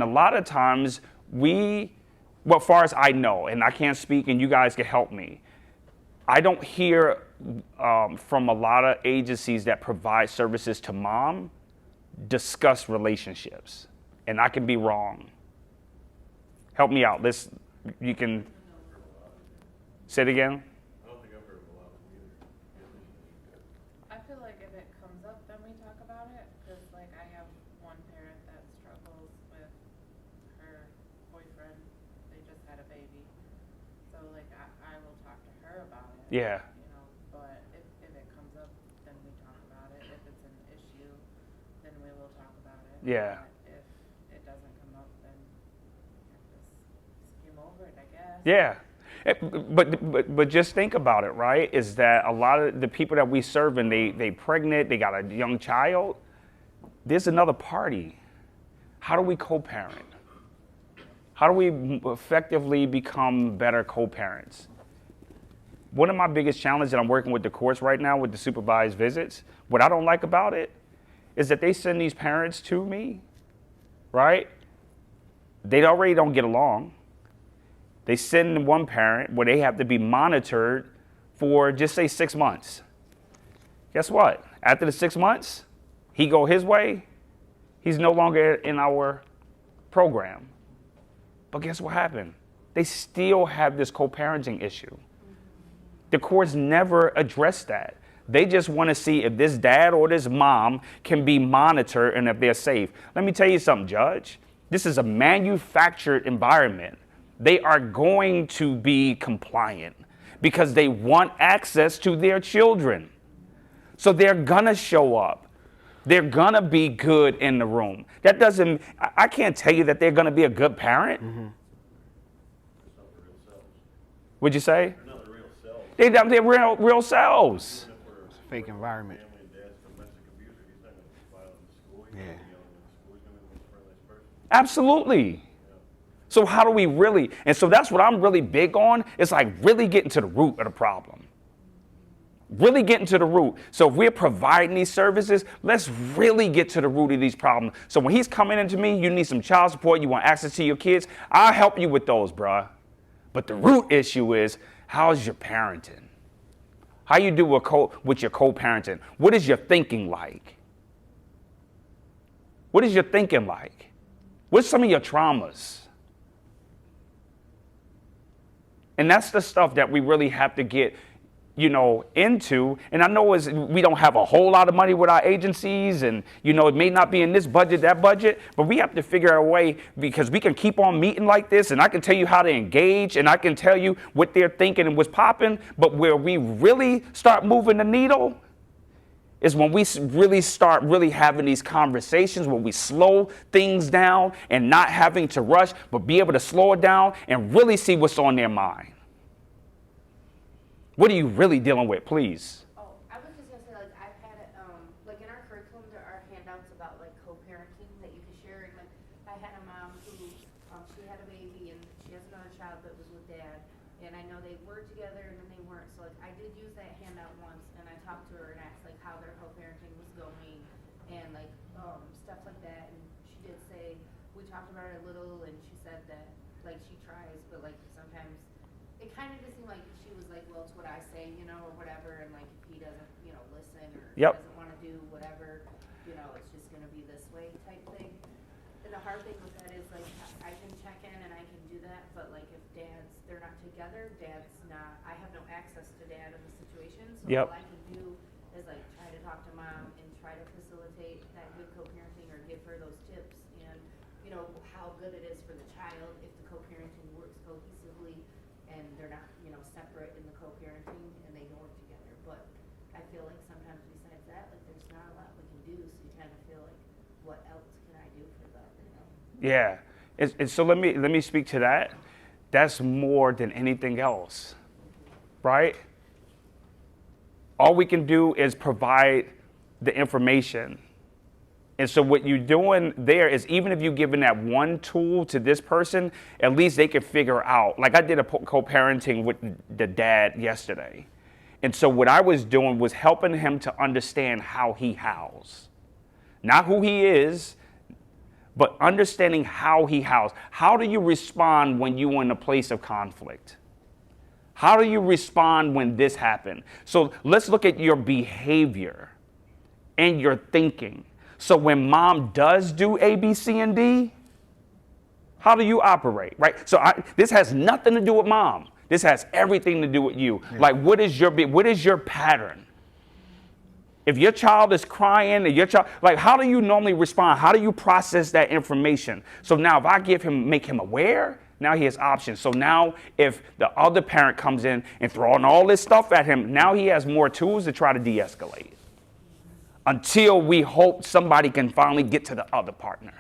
A lot of times well, far as I know, and I can't speak and you guys can help me, I don't hear from a lot of agencies that provide services to mom discuss relationships. And I can be wrong. Help me out. You can say it again. I don't think I've heard of a lot of them either. I feel like if it comes up, then we talk about it. Because, like, I have one parent that struggles with her boyfriend. They just had a baby. So, like, I will talk to her about it. Yeah. You know, but if it comes up, then we talk about it. If it's an issue, then we will talk about it. Yeah. But if it doesn't come up, then we have to skim over it, I guess. Yeah. But just think about it, right? Is that a lot of the people that we serve and they pregnant, they got a young child, there's another party. How do we co-parent? How do we effectively become better co-parents? One of my biggest challenges that I'm working with the courts right now with the supervised visits, what I don't like about it is that they send these parents to me, right? They already don't get along. They send one parent where they have to be monitored for just say 6 months. Guess what? After the 6 months, he go his way. He's no longer in our program. But guess what happened? They still have this co-parenting issue. The courts never address that. They just want to see if this dad or this mom can be monitored and if they're safe. Let me tell you something, Judge. This is a manufactured environment. They are going to be compliant because they want access to their children. So they're going to show up. They're going to be good in the room. That doesn't, I can't tell you that they're going to be a good parent. That's not the real selves. Would you say? They're not the real selves. They're real selves. Even if we're It's a fake environment. family and dad's domestic abuser, he's not going to be violent in school. He's Yeah. not going to be yelling in school. He's going to be the most friendliest person. Absolutely. So how do we really, and so that's what I'm really big on. It's like really getting to the root of the problem. Really getting to the root. So if we're providing these services, let's really get to the root of these problems. So when he's coming into me, you need some child support, you want access to your kids, I'll help you with those, bruh. But the root issue is, how's your parenting? How you do with your co-parenting? What is your thinking like? What is your thinking like? What's some of your traumas? And that's the stuff that we really have to get, into. And I know we don't have a whole lot of money with our agencies and, it may not be in this budget, that budget, but we have to figure out a way because we can keep on meeting like this and I can tell you how to engage and I can tell you what they're thinking and what's popping. But where we really start moving the needle is when we really start really having these conversations, when we slow things down and not having to rush, but be able to slow it down and really see what's on their mind. What are you really dealing with, please? Oh, I was just gonna say, like, I've had it, like in our curriculum, there are handouts about like co-parenting that you can share. And like, I had a mom who, she had a baby and she has another child that was with dad. And I know they were together and then they weren't. So like, I did use that handout once and I talked to her and asked like how their co-parenting was going and like, stuff like that. And she did say, we talked about it a little and she said that like she tries, but like sometimes it kind of just seemed like she was like, well, it's what I say, or whatever, and like if he doesn't, listen or doesn't want to do whatever, it's just gonna be this way type thing. And the hard thing with that is like I can check in and I can do that, but like if they're not together, I have no access to dad in the situation, so all I can do is like try to talk to mom and try to facilitate that good co-parenting or give her those tips and how good it is for the child if the co-parenting works cohesively and they're not, separate in the co-parenting and they can work together. But I feel like sometimes besides that, like there's not a lot we can do, so you kind of feel like, what else can I do for them, Yeah. And so let me speak to that. That's more than anything else, right? All we can do is provide the information. And so what you're doing there is even if you're giving that one tool to this person, at least they can figure out. Like I did a co-parenting with the dad yesterday. And so what I was doing was helping him to understand how he howls. Not who he is, but understanding how he howls. How do you respond when you're in a place of conflict? How do you respond when this happened? So let's look at your behavior and your thinking. So when mom does do A, B, C, and D, how do you operate, right? So this has nothing to do with mom. This has everything to do with you. Yeah. Like, what is your pattern? If your child is crying, like, how do you normally respond? How do you process that information? So now if I make him aware, now he has options. So now if the other parent comes in and throwing all this stuff at him, now he has more tools to try to de-escalate until we hope somebody can finally get to the other partner.